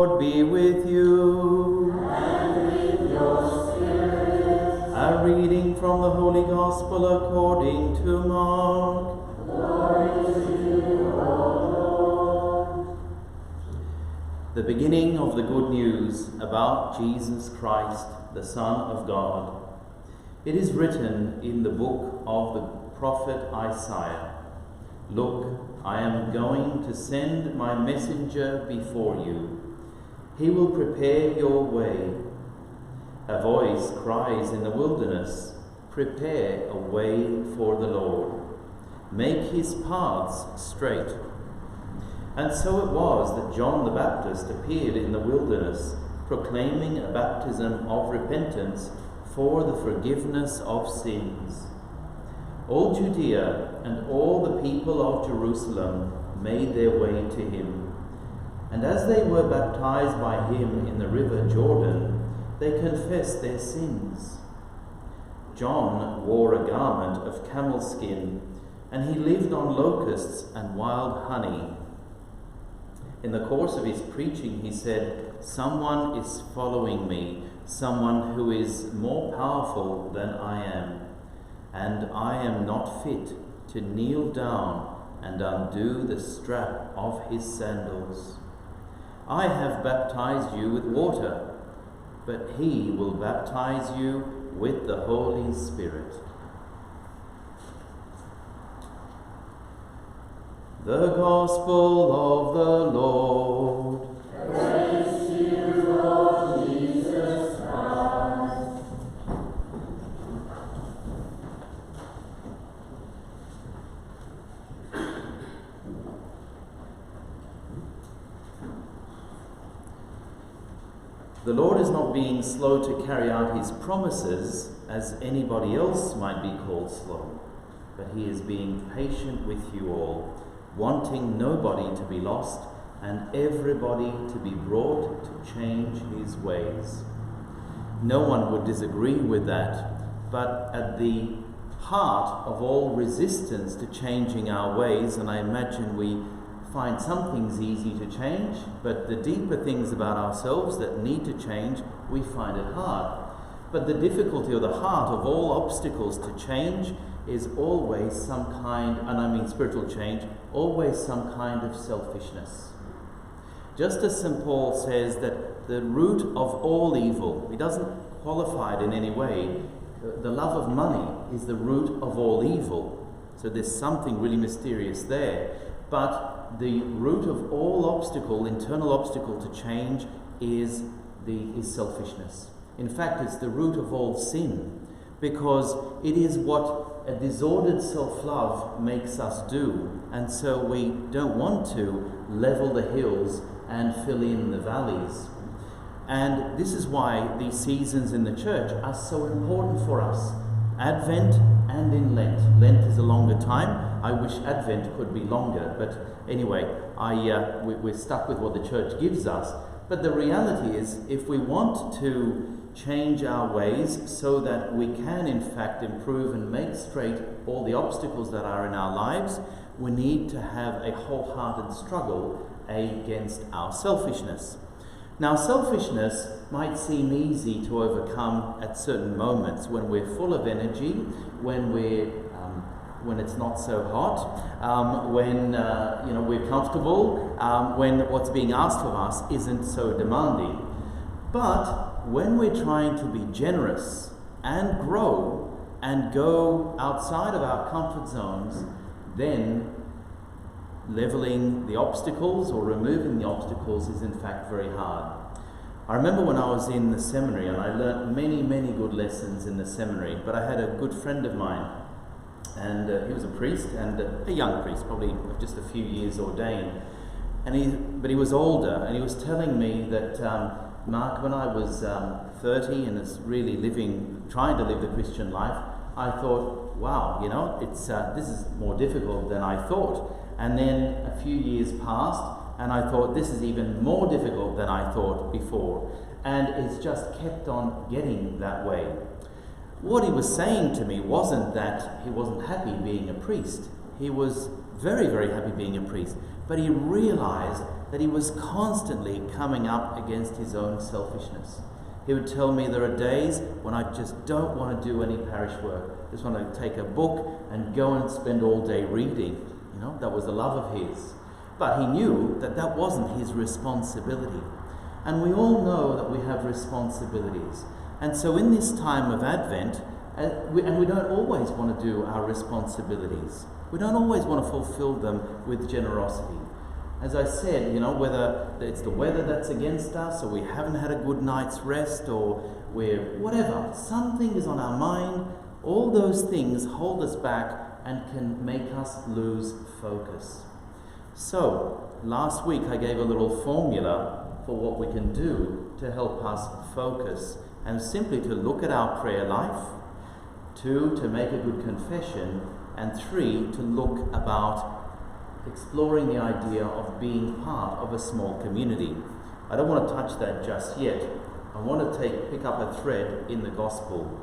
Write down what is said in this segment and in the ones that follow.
Lord be with you. And with your spirit. A reading from the Holy Gospel according to Mark. Glory to you, O Lord. The beginning of the good news about Jesus Christ, the Son of God. It is written in the book of the prophet Isaiah, "Look, I am going to send my messenger before you. He will prepare your way." A voice cries in the wilderness, "Prepare a way for the Lord. Make his paths straight." And so it was that John the Baptist appeared in the wilderness, proclaiming a baptism of repentance for the forgiveness of sins. All Judea and all the people of Jerusalem made their way to him. And as they were baptized by him in the river Jordan, they confessed their sins. John wore a garment of camel skin, and he lived on locusts and wild honey. In the course of his preaching, he said, "Someone is following me, someone who is more powerful than I am, and I am not fit to kneel down and undo the strap of his sandals. I have baptized you with water, but he will baptize you with the Holy Spirit." The Gospel of the Lord. Praise to you, Lord Jesus Christ. The Lord is not being slow to carry out his promises, as anybody else might be called slow, but he is being patient with you all, wanting nobody to be lost and everybody to be brought to change his ways. No one would disagree with that, but at the heart of all resistance to changing our ways, and I imagine we find some things easy to change, but the deeper things about ourselves that need to change, we find it hard. But the difficulty or the heart of all obstacles to change is always some kind, and I mean spiritual change, always some kind of selfishness. Just as St. Paul says that the root of all evil, he doesn't qualify it in any way, the love of money is the root of all evil. So there's something really mysterious there. But the root of all obstacle, internal obstacle to change, is selfishness. In fact, it's the root of all sin, because it is what a disordered self-love makes us do. And so we don't want to level the hills and fill in the valleys. And this is why these seasons in the church are so important for us. Advent and in Lent. Lent is a longer time. I wish Advent could be longer, but anyway, we're stuck with what the church gives us. But the reality is, if we want to change our ways so that we can in fact improve and make straight all the obstacles that are in our lives, we need to have a wholehearted struggle against our selfishness. Now, selfishness might seem easy to overcome at certain moments when we're full of energy, when it's not so hot, when we're comfortable, when what's being asked of us isn't so demanding. But when we're trying to be generous and grow and go outside of our comfort zones, then leveling the obstacles or removing the obstacles is in fact very hard. I remember when I was in the seminary, and I learnt many, many good lessons in the seminary, but I had a good friend of mine, and he was a priest, and a young priest, probably just a few years ordained, but he was older, and he was telling me that, Mark, when I was 30 and was really trying to live the Christian life, I thought, wow, this is more difficult than I thought. And then a few years passed, and I thought, this is even more difficult than I thought before. And it's just kept on getting that way. What he was saying to me wasn't that he wasn't happy being a priest. He was very, very happy being a priest, but he realized that he was constantly coming up against his own selfishness. He would tell me, there are days when I just don't want to do any parish work. Just want to take a book and go and spend all day reading. You know, that was a love of his. But he knew that that wasn't his responsibility. And we all know that we have responsibilities. And so in this time of Advent, and we don't always want to do our responsibilities. We don't always want to fulfill them with generosity. As I said, you know, whether it's the weather that's against us, or we haven't had a good night's rest, or we're whatever, something is on our mind, all those things hold us back and can make us lose focus. So, last week I gave a little formula for what we can do to help us focus, and simply to look at our prayer life, 2, to make a good confession, and 3, to look about exploring the idea of being part of a small community. I don't want to touch that just yet. I want to pick up a thread in the gospel.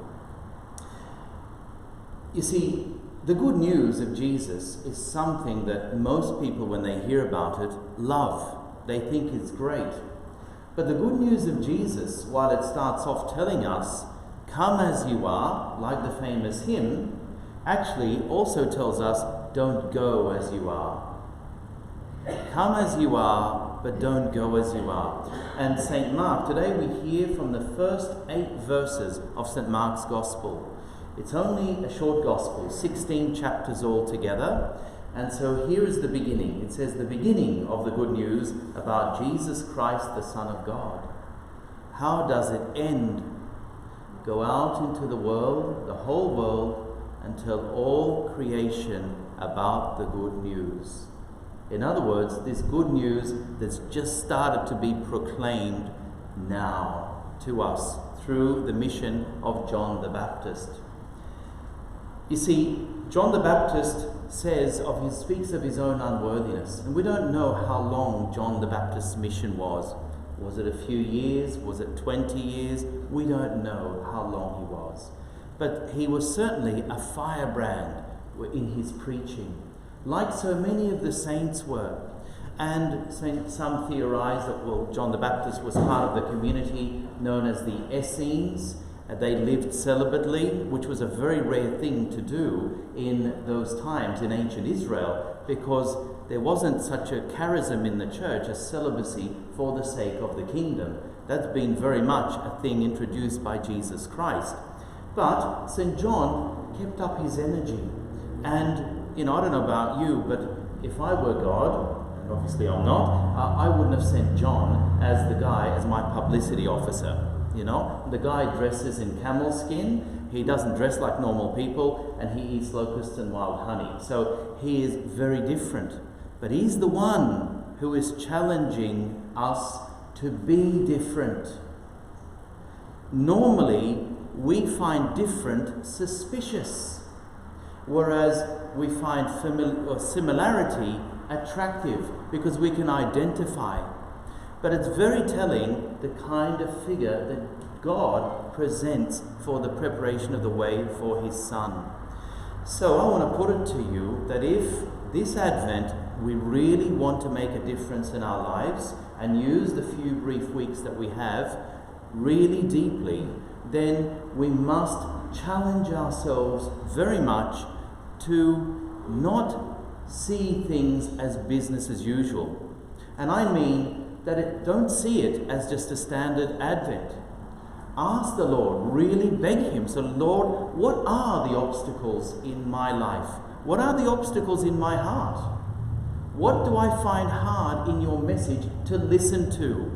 You see, the good news of Jesus is something that most people, when they hear about it, love. They think it's great. But the good news of Jesus, while it starts off telling us, come as you are, like the famous hymn, actually also tells us, don't go as you are. Come as you are, but don't go as you are. And St. Mark, today we hear from the first 8 verses of St. Mark's Gospel. It's only a short Gospel, 16 chapters altogether. And so here is the beginning. It says the beginning of the good news about Jesus Christ, the Son of God. How does it end? Go out into the world, the whole world, and tell all creation about the good news. In other words, this good news that's just started to be proclaimed now to us through the mission of John the Baptist. You see, John the Baptist speaks of his own unworthiness, and we don't know how long John the Baptist's mission was. Was it a few years? Was it 20 years? We don't know how long he was. But he was certainly a firebrand in his preaching, like so many of the saints were. And some theorize that, John the Baptist was part of the community known as the Essenes. They lived celibately, which was a very rare thing to do in those times in ancient Israel, because there wasn't such a charism in the church as celibacy for the sake of the kingdom. That's been very much a thing introduced by Jesus Christ. But St. John kept up his energy. And I don't know about you, but if I were God, and obviously I'm not, I wouldn't have sent John as the guy, as my publicity officer. The guy dresses in camel skin, he doesn't dress like normal people, and he eats locusts and wild honey. So he is very different. But he's the one who is challenging us to be different. Normally, we find different suspicious, whereas we find similarity attractive because we can identify. But it's very telling the kind of figure that God presents for the preparation of the way for his Son. So I want to put it to you that if this Advent we really want to make a difference in our lives and use the few brief weeks that we have really deeply, then we must challenge ourselves very much to not see things as business as usual. And I mean that don't see it as just a standard Advent. Ask the Lord, really beg him. So Lord, what are the obstacles in my life? What are the obstacles in my heart? What do I find hard in your message to listen to?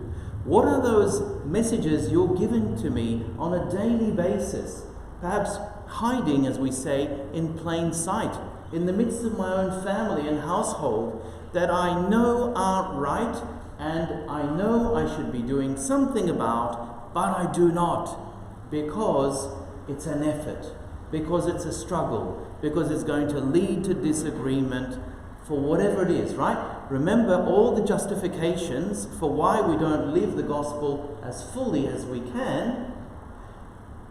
What are those messages you're giving to me on a daily basis? Perhaps hiding, as we say, in plain sight, in the midst of my own family and household, that I know aren't right and I know I should be doing something about, but I do not, because it's an effort, because it's a struggle, because it's going to lead to disagreement for whatever it is, right? Remember all the justifications for why we don't live the gospel as fully as we can.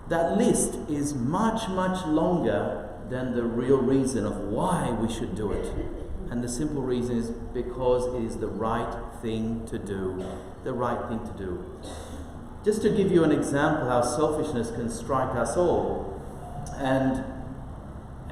That list is much, much longer than the real reason of why we should do it. And the simple reason is because it is the right thing to do. The right thing to do. Just to give you an example how selfishness can strike us all.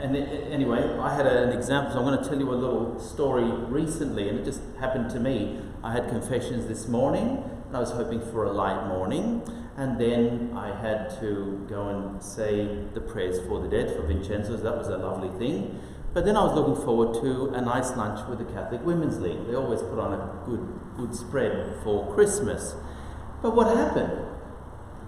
Anyway, I had an example, so I'm going to tell you a little story recently, and it just happened to me. I had confessions this morning, and I was hoping for a light morning, and then I had to go and say the prayers for the dead, for Vincenzo's. That was a lovely thing. But then I was looking forward to a nice lunch with the Catholic Women's League. They always put on a good spread for Christmas. But what happened?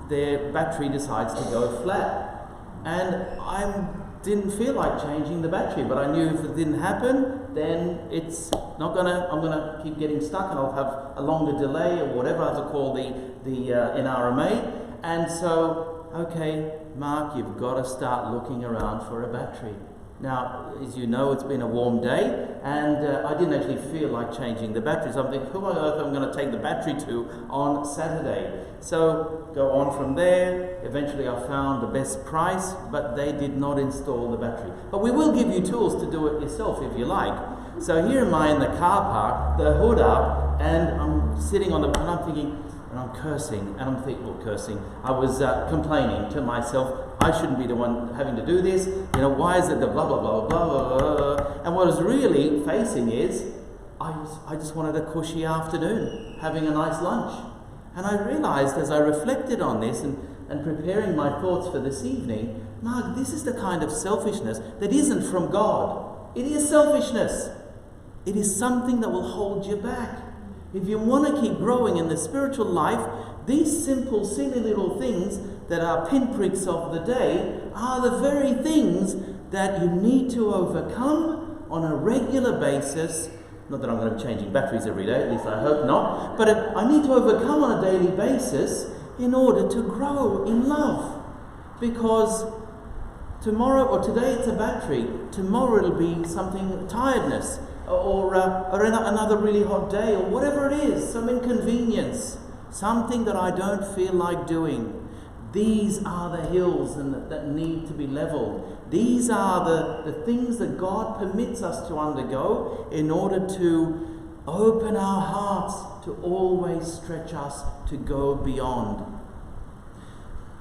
Their battery decides to go flat, and I didn't feel like changing the battery, but I knew if it didn't happen, then it's not gonna. I'm gonna keep getting stuck, and I'll have a longer delay or whatever I have to call the NRMA. And so, okay, Mark, you've got to start looking around for a battery. Now, as you know, it's been a warm day, and I didn't actually feel like changing the battery. So I'm thinking, who on earth am I going to take the battery to on Saturday? So go on from there. Eventually I found the best price, but they did not install the battery. But we will give you tools to do it yourself if you like. So here am I in the car park, the hood up, and I'm sitting on and I'm thinking, and I'm cursing, and I'm thinking, I was complaining to myself, I shouldn't be the one having to do this, why is it the blah, blah, blah, blah, blah, blah. And what I was really facing is, I just wanted a cushy afternoon, having a nice lunch. And I realized as I reflected on this and preparing my thoughts for this evening, Mark, this is the kind of selfishness that isn't from God. It is selfishness. It is something that will hold you back. If you want to keep growing in the spiritual life, these simple, silly little things that are pinpricks of the day are the very things that you need to overcome on a regular basis. Not that I'm going to be changing batteries every day, at least I hope not, but I need to overcome on a daily basis in order to grow in love. Because tomorrow or today it's a battery, tomorrow it'll be something, tiredness, or another really hot day, or whatever it is, some inconvenience, something that I don't feel like doing. These are the hills that need to be leveled. These are the things that God permits us to undergo in order to open our hearts to always stretch us to go beyond.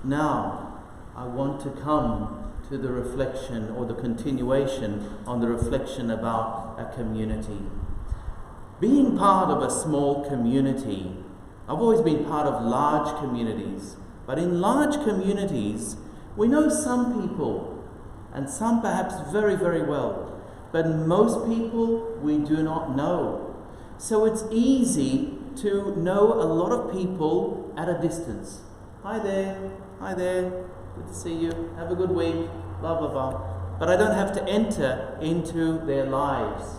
Now, I want to come to the reflection or the continuation on the reflection about a community. Being part of a small community, I've always been part of large communities, but in large communities, we know some people, and some perhaps very, very well, but most people we do not know. So it's easy to know a lot of people at a distance. Hi there, good to see you, have a good week, blah, blah, blah. But I don't have to enter into their lives.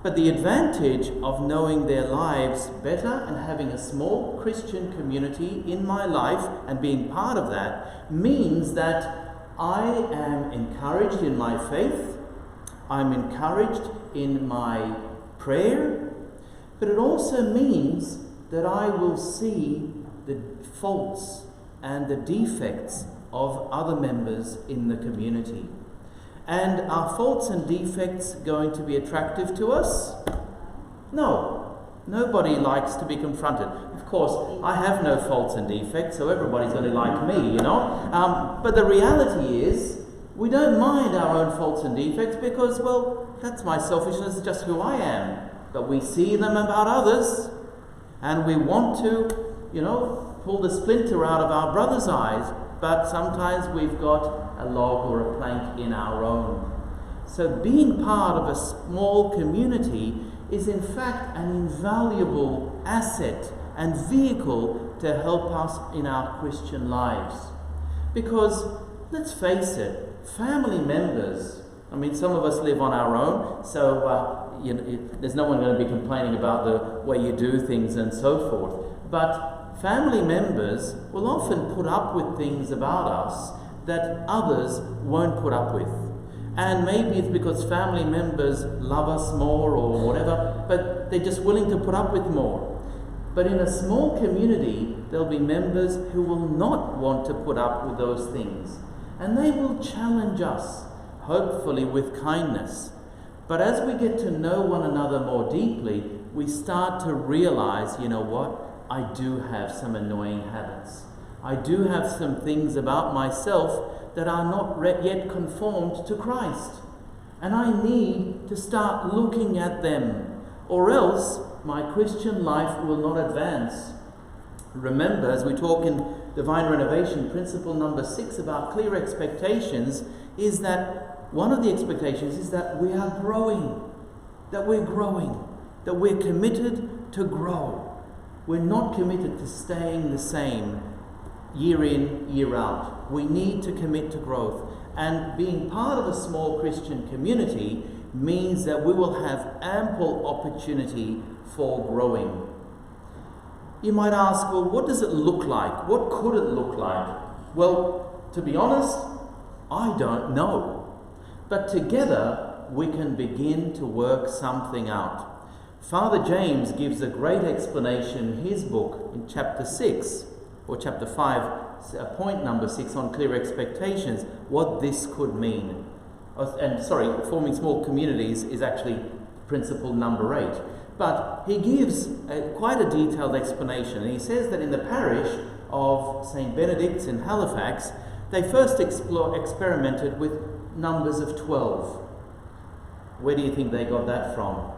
But the advantage of knowing their lives better and having a small Christian community in my life and being part of that means that I am encouraged in my faith, I'm encouraged in my prayer, but it also means that I will see the faults and the defects of other members in the community. And are faults and defects going to be attractive to us? No. Nobody likes to be confronted. Of course, I have no faults and defects, so everybody's going to like me, But the reality is, we don't mind our own faults and defects because, well, that's my selfishness, it's just who I am. But we see them about others, and we want to, pull the splinter out of our brother's eyes, but sometimes we've got a log or a plank in our own. So being part of a small community is in fact an invaluable asset and vehicle to help us in our Christian lives. Because, let's face it, family members, some of us live on our own, so there's no one going to be complaining about the way you do things and so forth. But family members will often put up with things about us that others won't put up with. And maybe it's because family members love us more or whatever, but they're just willing to put up with more. But in a small community, there'll be members who will not want to put up with those things. And they will challenge us, hopefully with kindness. But as we get to know one another more deeply, we start to realize, you know what? I do have some annoying habits. I do have some things about myself that are not yet conformed to Christ. And I need to start looking at them, or else my Christian life will not advance. Remember, as we talk in Divine Renovation, principle number 6 about clear expectations is that one of the expectations is that we are growing, that we're committed to grow. We're not committed to staying the same year in, year out. We need to commit to growth. And being part of a small Christian community means that we will have ample opportunity for growing. You might ask, well, what does it look like? What could it look like? Well, to be honest, I don't know. But together we can begin to work something out. Father James gives a great explanation in his book in chapter 6 or chapter 5, point number 6 on clear expectations, what this could mean. Forming small communities is actually principle number 8. But he gives quite a detailed explanation. And he says that in the parish of St. Benedict's in Halifax, they first experimented with numbers of 12. Where do you think they got that from?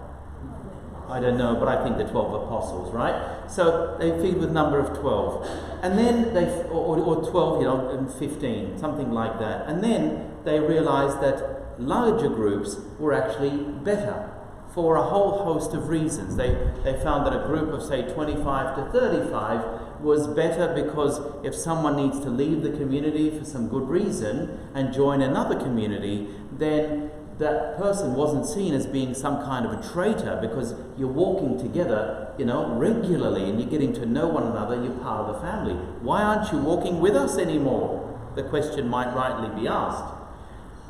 I don't know, but I think the 12 apostles, right? So they figured with number of 12. And then or 12, and 15, something like that. And then they realized that larger groups were actually better for a whole host of reasons. They found that a group of, say, 25 to 35 was better because if someone needs to leave the community for some good reason and join another community, then that person wasn't seen as being some kind of a traitor, because you're walking together, regularly, and you're getting to know one another, and you're part of the family. Why aren't you walking with us anymore? The question might rightly be asked.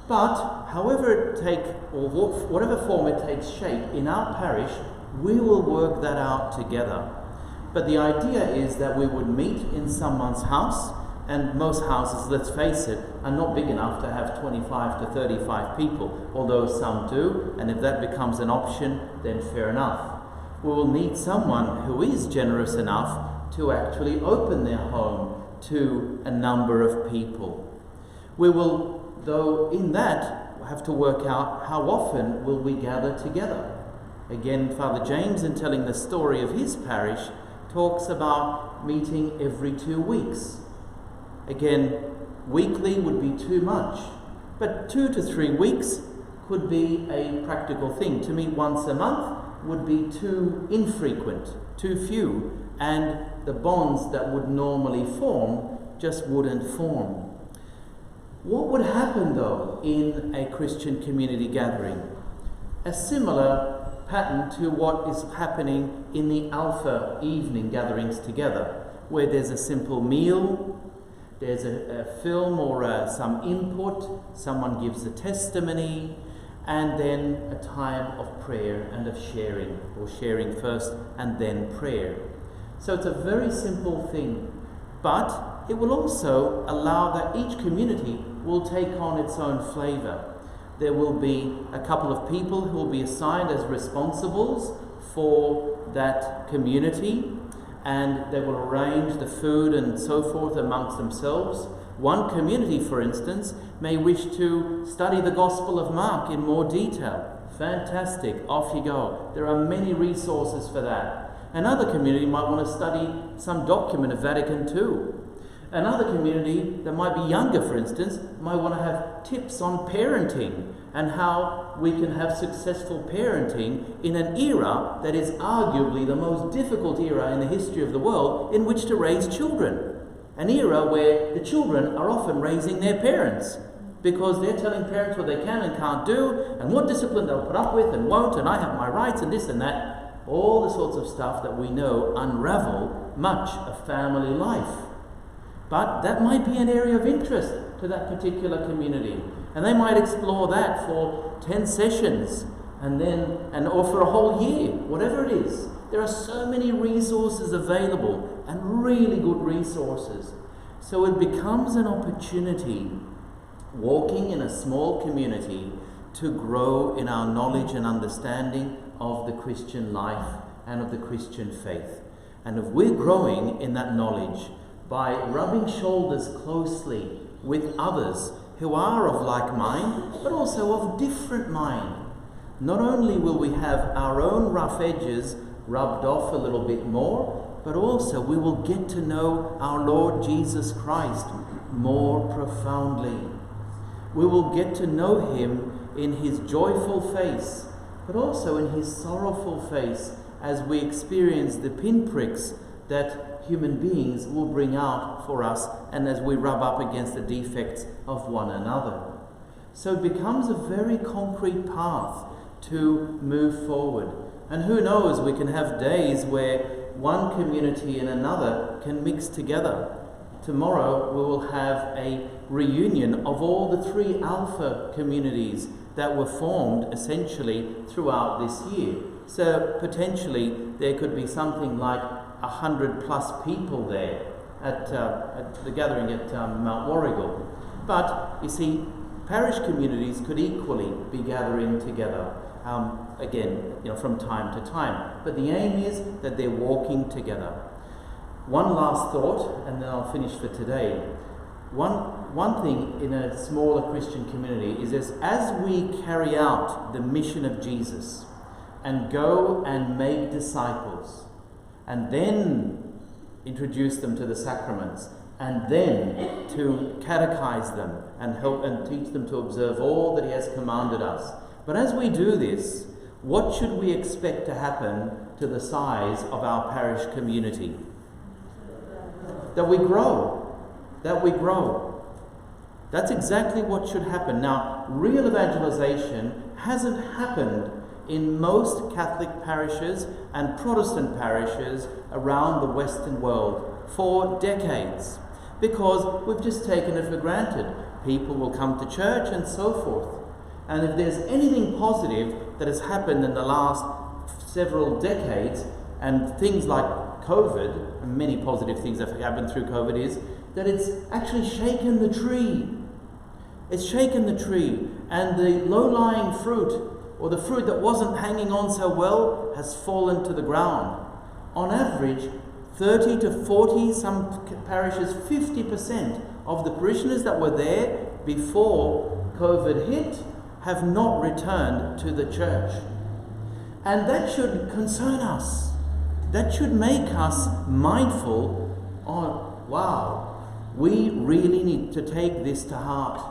But however whatever form it takes shape in our parish, we will work that out together. But the idea is that we would meet in someone's house, and most houses, let's face it, are not big enough to have 25 to 35 people, although some do, and if that becomes an option, then fair enough. We will need someone who is generous enough to actually open their home to a number of people. We will, though, in that, have to work out how often will we gather together. Again, Father James, in telling the story of his parish, talks about meeting every 2 weeks. Again, weekly would be too much, but 2 to 3 weeks could be a practical thing. To meet once a month would be too infrequent, too few, and the bonds that would normally form just wouldn't form. What would happen, though, in a Christian community gathering? A similar pattern to what is happening in the Alpha evening gatherings together, where there's a simple meal, there's a film or some input, someone gives a testimony, and then a time of prayer and of sharing, or sharing first and then prayer. So it's a very simple thing, but it will also allow that each community will take on its own flavour. There will be a couple of people who will be assigned as responsibles for that community, and they will arrange the food and so forth amongst themselves. One community, for instance, may wish to study the Gospel of Mark in more detail. Fantastic, off you go. There are many resources for that. Another community might want to study some document of Vatican II. Another community that might be younger, for instance, might want to have tips on parenting and how we can have successful parenting in an era that is arguably the most difficult era in the history of the world in which to raise children. An era where the children are often raising their parents because they're telling parents what they can and can't do and what discipline they'll put up with and won't, and I have my rights and this and that. All the sorts of stuff that we know unravel much of family life. But that might be an area of interest to that particular community. And they might explore that for 10 sessions or for a whole year, whatever it is. There are so many resources available, and really good resources. So it becomes an opportunity, walking in a small community, to grow in our knowledge and understanding of the Christian life and of the Christian faith. And if we're growing in that knowledge by rubbing shoulders closely with others who are of like mind, but also of different mind, not only will we have our own rough edges rubbed off a little bit more, but also we will get to know our Lord Jesus Christ more profoundly. We will get to know him in his joyful face, but also in his sorrowful face, as we experience the pinpricks that human beings will bring out for us, and as we rub up against the defects of one another. So it becomes a very concrete path to move forward. And who knows, we can have days where one community and another can mix together. Tomorrow we will have a reunion of all the 3 Alpha communities that were formed essentially throughout this year. So potentially there could be something like 100+ people there at the gathering at Mount Warrigal. But you see, parish communities could equally be gathering together, again, from time to time. But the aim is that they're walking together. One last thought, and then I'll finish for today. One thing in a smaller Christian community is this: as we carry out the mission of Jesus and go and make disciples, and then introduce them to the sacraments, and then to catechize them and help and teach them to observe all that he has commanded us. But as we do this, what should we expect to happen to the size of our parish community? That we grow. That we grow. That's exactly what should happen. Now, real evangelization hasn't happened in most Catholic parishes and Protestant parishes around the Western world for decades, because we've just taken it for granted. People will come to church and so forth. And if there's anything positive that has happened in the last several decades, and things like COVID, and many positive things that have happened through COVID, is that it's actually shaken the tree. It's shaken the tree, and the low-lying fruit, or the fruit that wasn't hanging on so well, has fallen to the ground. On average, 30 to 40, some parishes 50% of the parishioners that were there before COVID hit have not returned to the church. And that should concern us. That should make us mindful on, wow, we really need to take this to heart,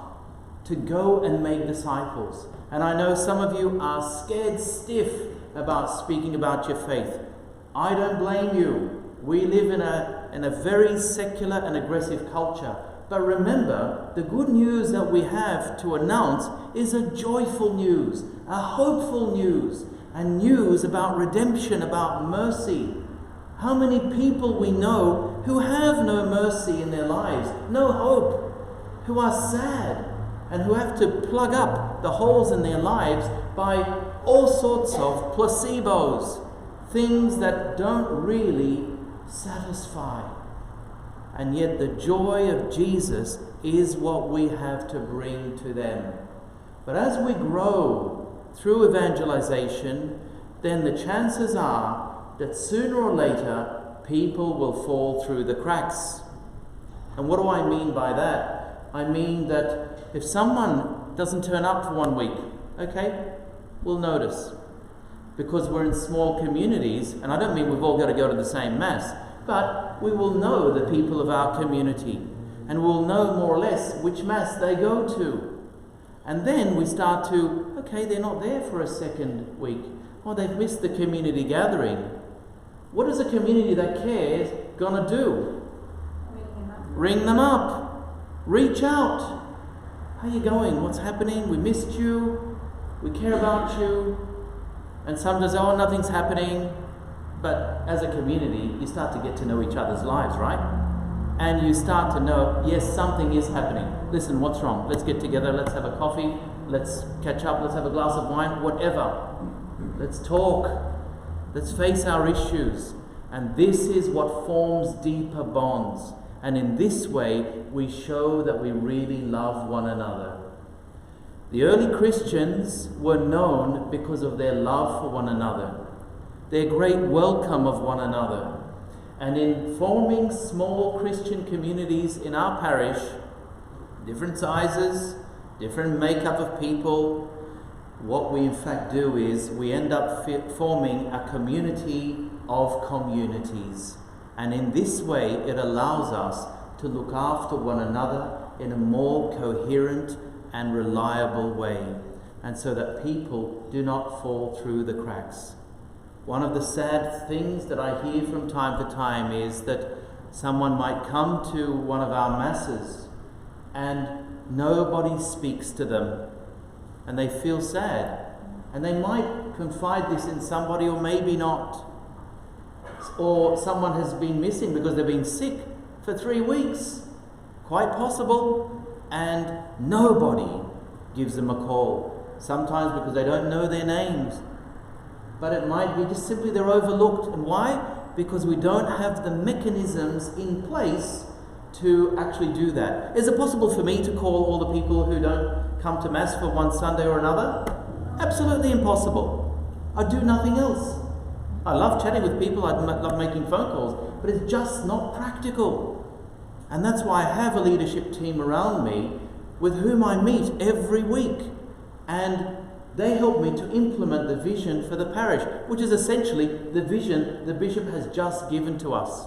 to go and make disciples. And I know some of you are scared stiff about speaking about your faith. I don't blame you. We live in a very secular and aggressive culture. But remember, the good news that we have to announce is a joyful news, a hopeful news, a news about redemption, about mercy. How many people we know who have no mercy in their lives, no hope, who are sad, and who have to plug up the holes in their lives by all sorts of placebos, things that don't really satisfy. And yet the joy of Jesus is what we have to bring to them. But as we grow through evangelization, then the chances are that sooner or later people will fall through the cracks. And what do I mean by that? I mean that if someone doesn't turn up for 1 week, okay, we'll notice. Because we're in small communities, and I don't mean we've all got to go to the same Mass, but we will know the people of our community, and we'll know more or less which Mass they go to. And then we start to, okay, they're not there for a second week. Oh, they've missed the community gathering. What is a community that cares going to do? Ring them up. Reach out. How are you going? What's happening? We missed you. We care about you. And sometimes, oh, nothing's happening. But as a community, you start to get to know each other's lives, right? And you start to know, yes, something is happening. Listen, what's wrong? Let's get together. Let's have a coffee. Let's catch up. Let's have a glass of wine. Whatever. Let's talk. Let's face our issues. And this is what forms deeper bonds. And in this way, we show that we really love one another. The early Christians were known because of their love for one another, their great welcome of one another. And in forming small Christian communities in our parish, different sizes, different makeup of people, what we in fact do is we end up forming a community of communities. And in this way, it allows us to look after one another in a more coherent and reliable way, and so that people do not fall through the cracks. One of the sad things that I hear from time to time is that someone might come to one of our masses and nobody speaks to them, and they feel sad, and they might confide this in somebody or maybe not. Or someone has been missing because they've been sick for 3 weeks, quite possible, and nobody gives them a call, sometimes because they don't know their names. But it might be just simply they're overlooked. And why? Because we don't have the mechanisms in place to actually do that. Is it possible for me to call all the people who don't come to Mass for one Sunday or another? Absolutely impossible. I do nothing else. I love chatting with people, I love making phone calls, but it's just not practical. And that's why I have a leadership team around me with whom I meet every week. And they help me to implement the vision for the parish, which is essentially the vision the Bishop has just given to us.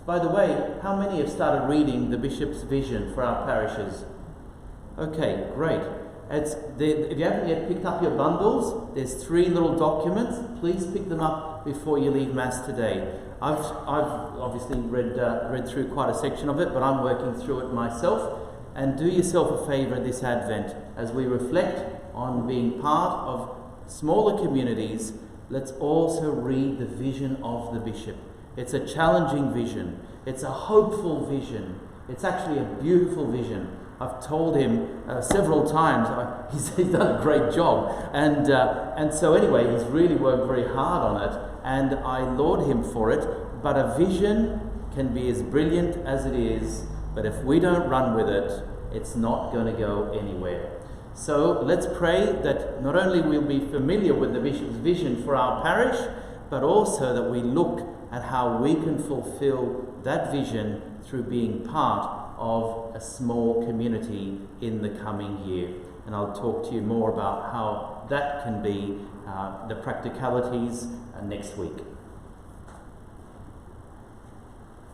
By the way, how many have started reading the Bishop's vision for our parishes? Okay, great. If you haven't yet picked up your bundles, there's 3 little documents. Please pick them up before you leave Mass today. I've obviously read through quite a section of it, but I'm working through it myself. And do yourself a favour this Advent as we reflect on being part of smaller communities. Let's also read the vision of the Bishop. It's a challenging vision. It's a hopeful vision. It's actually a beautiful vision. I've told him several times, he's done a great job. And so anyway, he's really worked very hard on it, and I laud him for it. But a vision can be as brilliant as it is, but if we don't run with it, it's not going to go anywhere. So let's pray that not only we'll be familiar with the Bishop's vision for our parish, but also that we look at how we can fulfill that vision through being part of a small community in the coming year. And I'll talk to you more about how that can be, the practicalities, next week.